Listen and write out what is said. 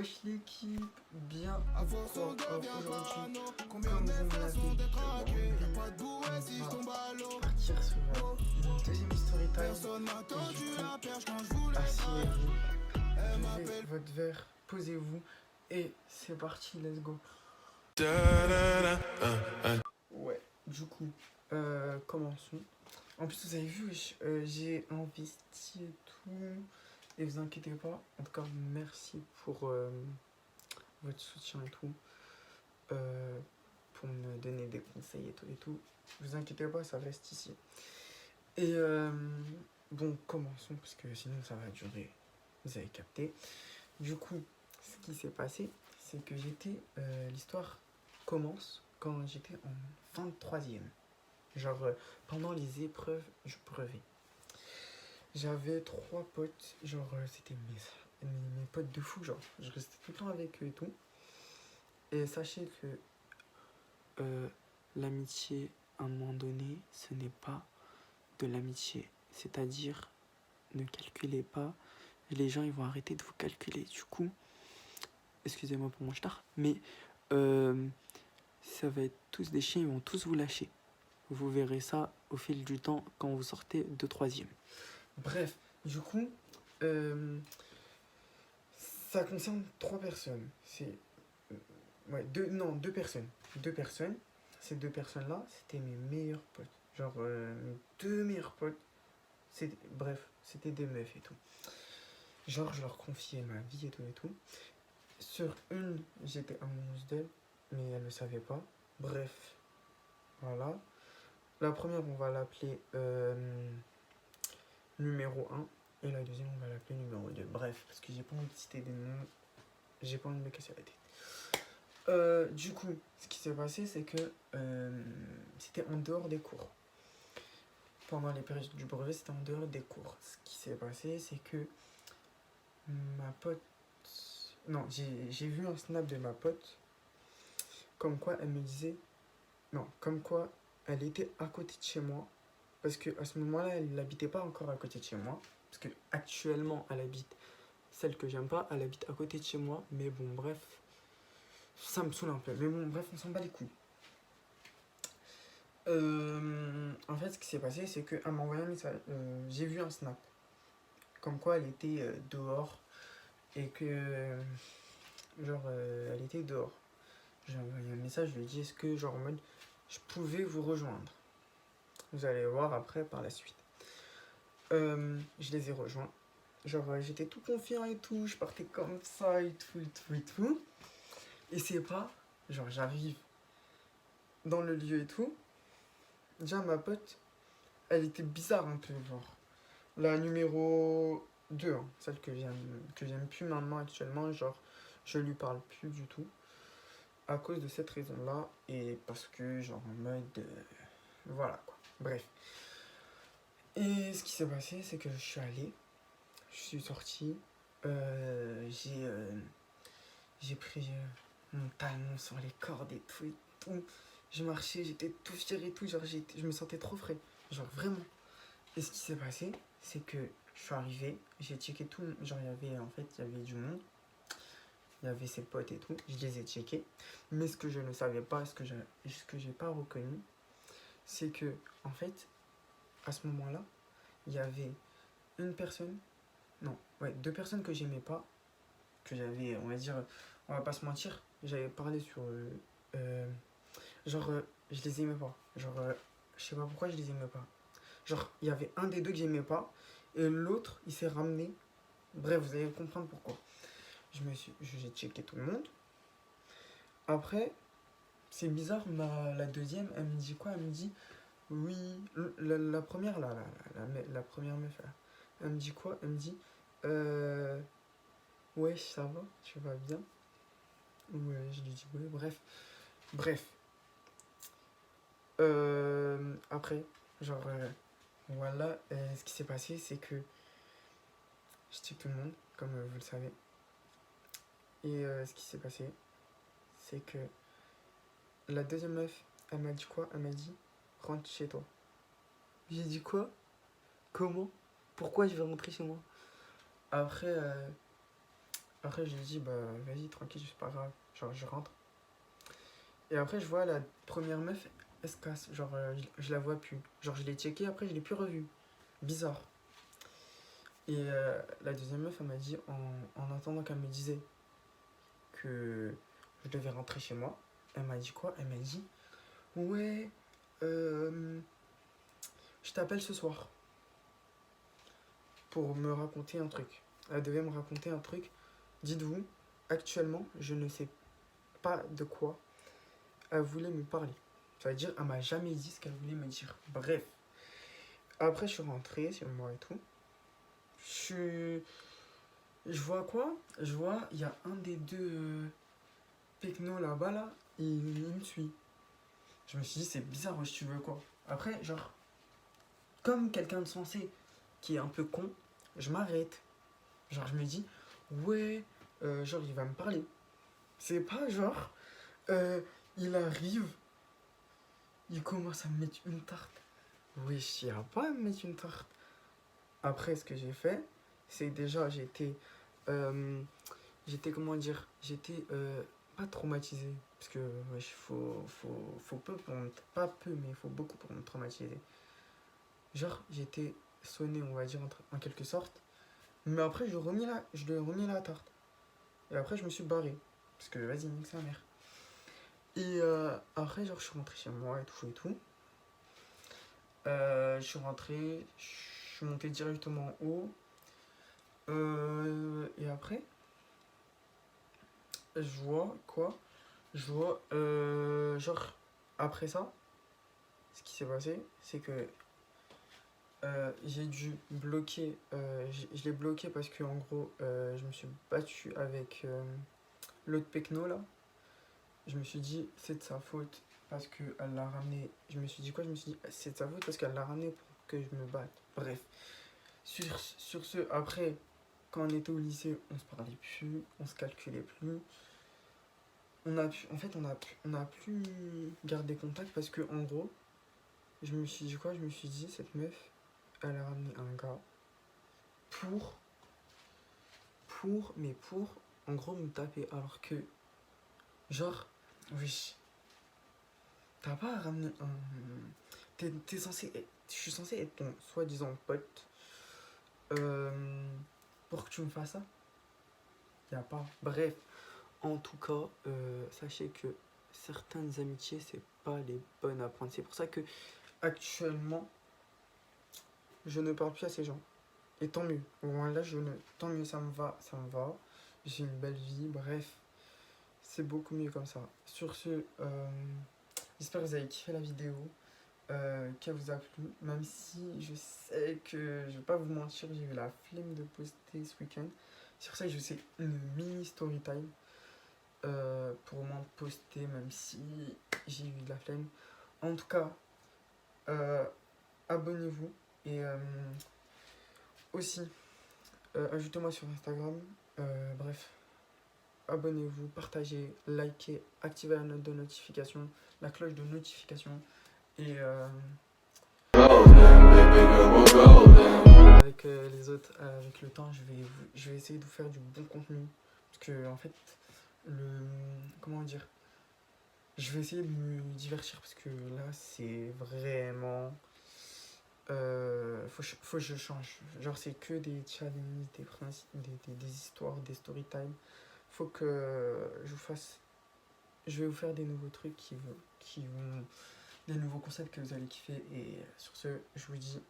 Wesh l'équipe, bien encore aujourd'hui, comme vous me l'avez demandé, on va partir sur une deuxième story time. Et du coup, asseyez-vous, buvez votre verre, posez-vous et c'est parti, let's go. Ouais, du coup, commençons. En plus, vous avez vu, j'ai investi et tout. Et vous inquiétez pas, en tout cas, merci pour votre soutien et tout. Pour me donner des conseils et tout et tout. Vous inquiétez pas, ça reste ici. Et bon, commençons parce que sinon ça va durer. Vous avez capté. Du coup, ce qui s'est passé, c'est que l'histoire commence quand j'étais en fin de troisième. Genre pendant les épreuves du brevet. J'avais 3 potes, genre c'était mes potes de fou, genre je restais tout le temps avec eux et tout. Et sachez que l'amitié, à un moment donné, ce n'est pas de l'amitié. C'est-à-dire, ne calculez pas, les gens ils vont arrêter de vous calculer. Du coup, excusez-moi pour mon retard, mais ça va être tous des chiens, ils vont tous vous lâcher. Vous verrez ça au fil du temps quand vous sortez de troisième. Bref, du coup, ça concerne 3 personnes. C'est ouais, deux personnes. 2 personnes. Ces 2 personnes-là, c'était mes meilleurs potes. Genre, mes 2 meilleurs potes. Bref, c'était des meufs et tout. Genre, je leur confiais ma vie et tout et tout. Sur une, j'étais amoureuse d'elle, mais elle ne le savait pas. Bref, voilà. La première, on va l'appeler numéro 1. Et la deuxième, on va l'appeler numéro 2. Bref, parce que j'ai pas envie de citer des noms. J'ai pas envie de me casser la tête. Du coup, ce qui s'est passé, c'est que c'était en dehors des cours. Pendant les périodes du brevet, c'était en dehors des cours. Ce qui s'est passé, c'est que ma pote... Non, j'ai vu un snap de ma pote, comme quoi elle me disait... Non, comme quoi elle était à côté de chez moi. Parce qu'à ce moment-là, elle n'habitait pas encore à côté de chez moi. Parce que actuellement, elle habite... Celle que j'aime pas, elle habite à côté de chez moi. Mais bon, bref, ça me saoule un peu. Mais bon, bref, on s'en bat les couilles. En fait, ce qui s'est passé, c'est qu'elle m'a envoyé un message. J'ai vu un snap. Comme quoi elle était dehors. Et que. Genre, elle était dehors. J'ai envoyé un message, je lui ai dit, est-ce que, genre, en mode, je pouvais vous rejoindre. Vous allez voir après par la suite. Je les ai rejoints. Genre, j'étais tout confiant et tout. Je partais comme ça et tout, et tout, et tout. Et c'est pas. Genre, j'arrive dans le lieu et tout. Déjà, ma pote, elle était bizarre un peu, genre. La numéro 2, hein, celle que j'aime plus maintenant actuellement, genre, je lui parle plus du tout. À cause de cette raison-là, et parce que, genre, en mode. Voilà, quoi. Bref. Et ce qui s'est passé, c'est que je suis allé, je suis sorti, j'ai pris mon talon sur les cordes et tout et tout. Je marchais, j'étais tout fier et tout, genre, je me sentais trop frais. Genre, vraiment. Et ce qui s'est passé, c'est que je suis arrivé, j'ai checké tout. Genre, il y avait du monde. Il y avait ses potes et tout. Je les ai checkés. Mais ce que je ne savais pas, ce que j'ai pas reconnu, c'est que, en fait, à ce moment-là, il y avait une personne, non, ouais, 2 personnes que j'aimais pas, que j'avais, on va dire, on va pas se mentir, j'avais parlé sur. Genre, je les aimais pas. Genre, je sais pas pourquoi je les aimais pas. Genre, il y avait un des deux que j'aimais pas, et l'autre, il s'est ramené. Bref, vous allez comprendre pourquoi. J'ai checké tout le monde. Après, c'est bizarre, la deuxième, elle me dit quoi? Elle me dit, oui, la première, là, la première meuf, là, elle me dit quoi? Elle me dit, ouais, ça va, tu vas bien? Ouais, je lui dis, ouais, bref. Bref. Après, genre, voilà, ce qui s'est passé, c'est que je check tout le monde, comme vous le savez. Et ce qui s'est passé, c'est que la deuxième meuf, elle m'a dit quoi? Elle m'a dit, rentre chez toi. J'ai dit quoi? Comment? Pourquoi je vais rentrer chez moi? Après, Après, je lui dis, bah, vas-y, tranquille, c'est pas grave. Genre, je rentre. Et après, je vois la première meuf, elle se casse. Genre, je la vois plus. Genre, je l'ai checké, après, je l'ai plus revue. Bizarre. Et la deuxième meuf, elle m'a dit, en attendant qu'elle me disait que je devais rentrer chez moi, elle m'a dit quoi? Elle m'a dit, ouais, je t'appelle ce soir pour me raconter un truc. Elle devait me raconter un truc. Dites-vous, actuellement, je ne sais pas de quoi elle voulait me parler. Ça veut dire, elle m'a jamais dit ce qu'elle voulait me dire. Bref. Après, je suis rentré sur moi et tout. Je, je vois quoi? Je vois, il y a un des deux pecnos là-bas, là, et il me suit. Je me suis dit, c'est bizarre, wesh, tu veux quoi? Après, genre, comme quelqu'un de sensé qui est un peu con, je m'arrête. Genre, je me dis, ouais, genre, il va me parler. C'est pas genre, euh, il arrive, il commence à me mettre une tarte. Wesh, il n'y a pas à me mettre une tarte. Après, ce que j'ai fait, c'est déjà, j'étais, comment dire, j'étais pas traumatisé. Parce que, wesh, faut peu pour me, pas peu, mais il faut beaucoup pour me traumatiser. Genre, j'étais sonné, on va dire, en quelque sorte. Mais après, je lui ai remis la tarte. Et après, je me suis barré. Parce que, vas-y, nique sa mère. Et après, genre, je suis rentré chez moi et tout et tout. Je suis rentré, je suis monté directement en haut. Et après, je vois quoi? Je vois, genre, après ça, ce qui s'est passé, c'est que j'ai dû bloquer, je l'ai bloqué parce que en gros, je me suis battu avec l'autre pecno là. Je me suis dit, c'est de sa faute parce qu'elle l'a ramené. Je me suis dit quoi? Je me suis dit, c'est de sa faute parce qu'elle l'a ramené pour que je me batte. Bref. Sur ce, après, quand on était au lycée, on se parlait plus, on se calculait plus. On a plus gardé contact parce que, en gros, je me suis dit quoi? Je me suis dit, cette meuf, elle a ramené un gars pour, pour, en gros, me taper. Alors que, genre, oui, t'as pas à ramener un. T'es censé être, je suis censé être ton soi-disant pote pour que tu me fasses ça. Y a pas. Bref, en tout cas, sachez que certaines amitiés, c'est pas les bonnes à prendre. C'est pour ça que actuellement, je ne parle plus à ces gens. Et tant mieux. Bon, là, tant mieux, ça me va, ça me va. J'ai une belle vie, bref. C'est beaucoup mieux comme ça. Sur ce, j'espère que vous avez kiffé la vidéo, qu'elle vous a plu. Même si je sais que, je vais pas vous mentir, j'ai eu la flemme de poster ce week-end. C'est pour ça que je fais une mini story time. Pour au moins poster, même si j'ai eu de la flemme. En tout cas, abonnez-vous et aussi ajoutez-moi sur Instagram. Bref, abonnez-vous, partagez, likez, activez la note de notification, la cloche de notification et avec les autres, avec le temps, je vais essayer de vous faire du bon contenu parce que en fait, comment dire, je vais essayer de me divertir parce que là, c'est vraiment. Faut que je change. Genre, c'est que des challenges, des principes, des histoires, des story time. Faut que je vous fasse. Je vais vous faire des nouveaux trucs qui vont. Des nouveaux concepts que vous allez kiffer. Et sur ce, je vous dis